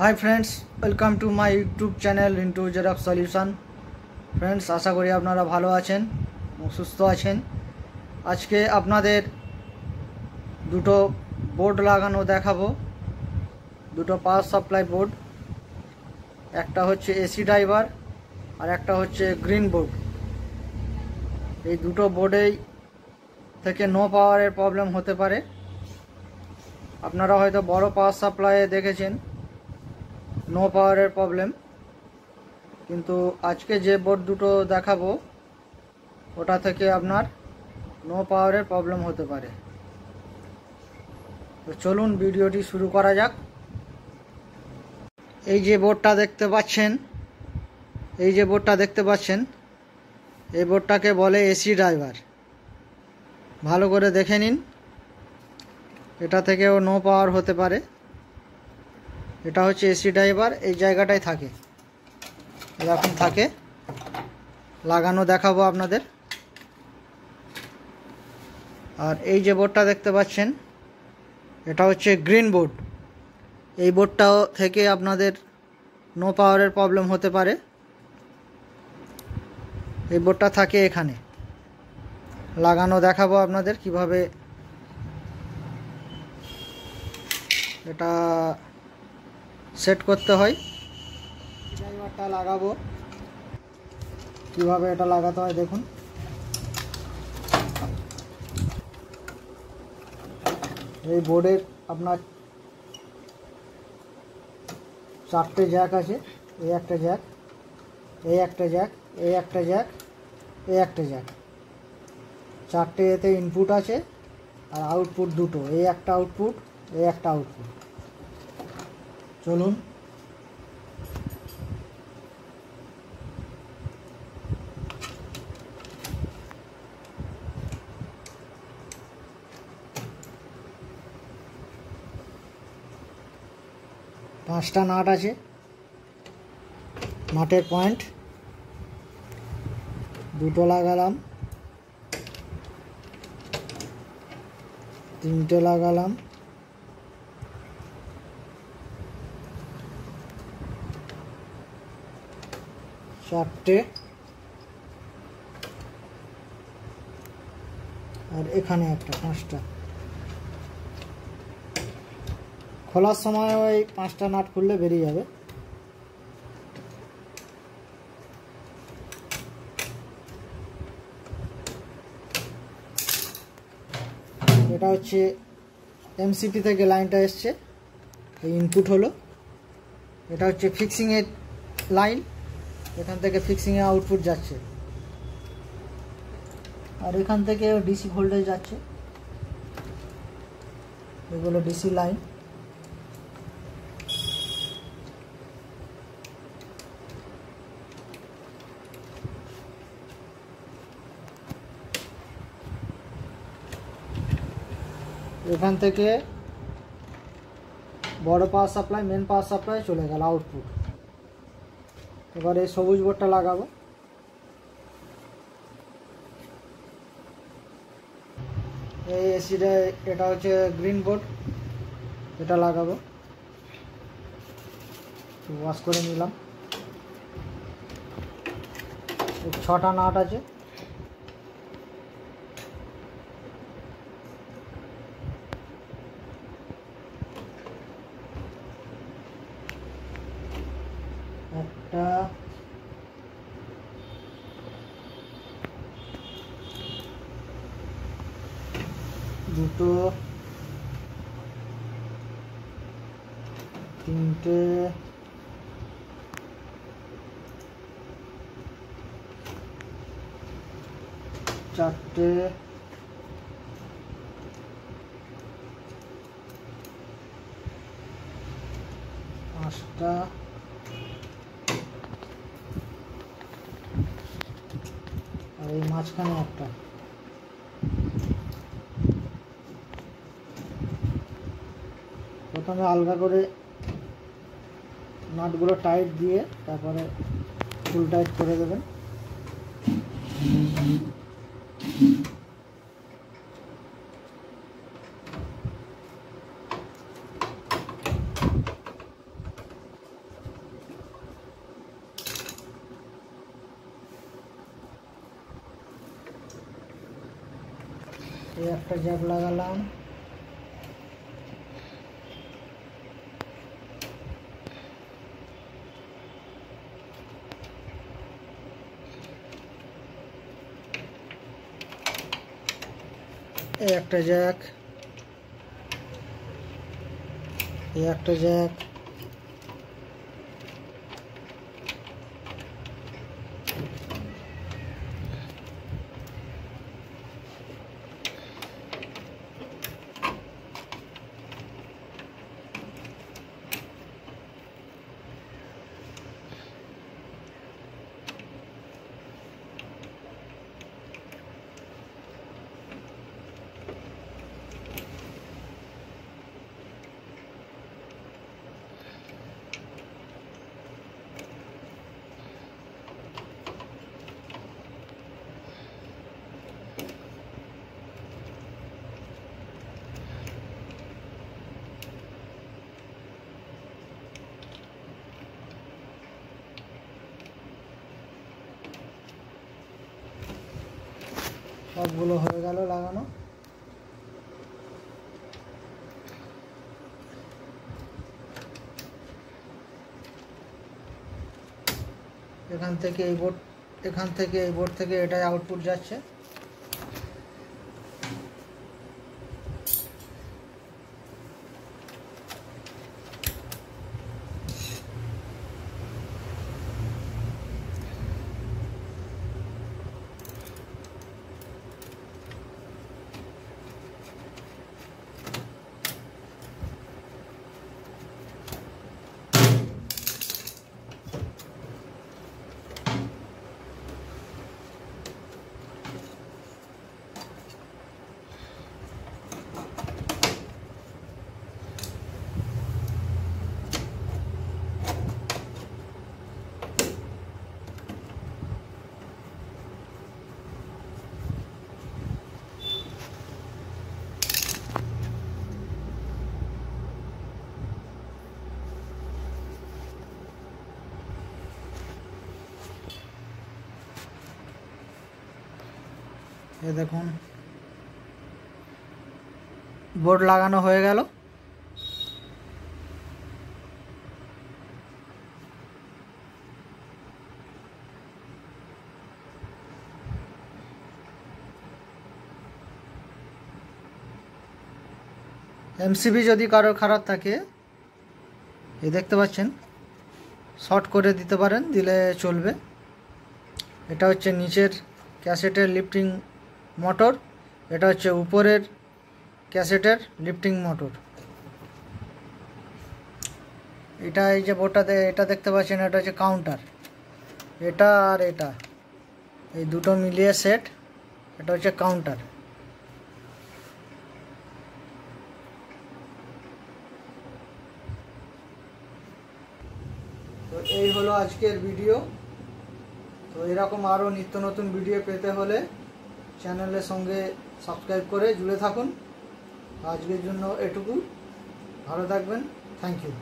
High friends, welcome to my YouTube channel Rintu xerox solution. Friends, আশা করি আপনারা ভালো আছেন এবং সুস্থ আছেন। আজকে আপনাদের দুটো বোর্ড লাগানো দেখাবো, দুটো পাওয়ার সাপ্লাই বোর্ড। একটা হচ্ছে এসি ড্রাইভার আর একটা হচ্ছে গ্রিন বোর্ড। এই দুটো বোর্ডেই থেকে নো পাওয়ারের প্রবলেম হতে পারে। আপনারা হয়তো বড় পাওয়ার সাপ্লাইয়ে দেখেছেন নো পাওয়ারের প্রবলেম, কিন্তু আজকে যে বোর্ড দুটো দেখাবো ওটা থেকে আপনার নো পাওয়ারের প্রবলেম হতে পারে। তো চলুন ভিডিওটি শুরু করা যাক। এই যে বোর্ডটা দেখতে পাচ্ছেন, এই বোর্ডটাকে বলে এসি ড্রাইভার। ভালো করে দেখে নিন, এটা থেকেও নো পাওয়ার হতে পারে। এটা হচ্ছে এসি ড্রাইভার, এই জায়গাটায় থাকে, এরকম থাকে। লাগানো দেখাবো আপনাদের। আর এই যে বোর্ডটা দেখতে পাচ্ছেন, এটা হচ্ছে গ্রিন বোর্ড। এই বোর্ডটাও থেকে আপনাদের নো পাওয়ারের প্রবলেম হতে পারে। এই বোর্ডটা থাকে এখানে। লাগানো দেখাবো আপনাদের কিভাবে এটা সেট করতে হয়। ড্রাইভারটা লাগাবো, কিভাবে এটা লাগাতে হয় দেখুন। এই বোর্ডের আপনার চারটে জ্যাক আছে। এই একটা জ্যাক, এই একটা জ্যাক, এই একটা জ্যাক, এই একটা জ্যাক। চারটে এতে ইনপুট আছে আর আউটপুট দুটো। এই একটা আউটপুট, এই একটা আউটপুট। চলুন পাঁচটা নাট আছে, নাটের পয়েন্ট দুটো লাগালাম, তিনটে লাগালাম, চারটে, আর এখানে একটা, পাঁচটা। খোলার সময় ওই পাঁচটা নাট খুললে বেরিয়ে যাবে। এটা হচ্ছে এমসিপি থেকে লাইনটা এসছে, এই ইনপুট হলো। এটা হচ্ছে ফিক্সিংয়ের লাইন, এখান থেকে ফিক্সিংয়ে আউটপুট যাচ্ছে। আর এখান থেকে ডিসি ভোল্টেজ যাচ্ছে, এগুলো ডিসি লাইন। এখান থেকে বড় power supply, main power supply চলে গেল আউটপুট। এবার এই সবুজ বোর্ডটা লাগাবো। এই এসিটা, এটা হচ্ছে গ্রিন বোর্ড, এটা লাগাবো। ওয়াশ করে নিলাম। ছটা নাট আছে, একটা, দুটো, তিনটে, চারটে, পাঁচটা, আর এই মাঝখানে একটা। প্রথমে আলগা করে নাটগুলো টাইট দিয়ে তারপরে ফুল টাইট করে দেবেন। এই একটা জ্যাক লাগালাম, এই একটা জ্যাক, এই একটা জ্যাক, সবগুলো হয়ে গেল লাগানো। এখান থেকে এই বোর্ড থেকে এটাই আউটপুট যাচ্ছে। এই দেখুন বোর্ড লাগানো হয়ে গেল। এমসিবি যদি কারোর খারাপ থাকে, এই দেখতে পাচ্ছেন, শর্ট করে দিতে পারেন, দিলে চলবে। এটা হচ্ছে নিচের ক্যাসেটের লিফটিং মোটর, এটা হচ্ছে উপরের ক্যাসেটের লিফটিং মোটর। এটা এই যে বোর্ডটাতে এটা দেখতে পাচ্ছেন, এটা হচ্ছে কাউন্টার, এটা আর এটা এই দুটো মিলিয়ে সেট, এটা হচ্ছে কাউন্টার। তো এই হলো আজকের ভিডিও। তো এরকম আরও নিত্য নতুন ভিডিও পেতে হলে চ্যানেলের সঙ্গে সাবস্ক্রাইব করে জুড়ে থাকুন। আজকের জন্য এটুকু, ভালো থাকবেন, থ্যাংক ইউ।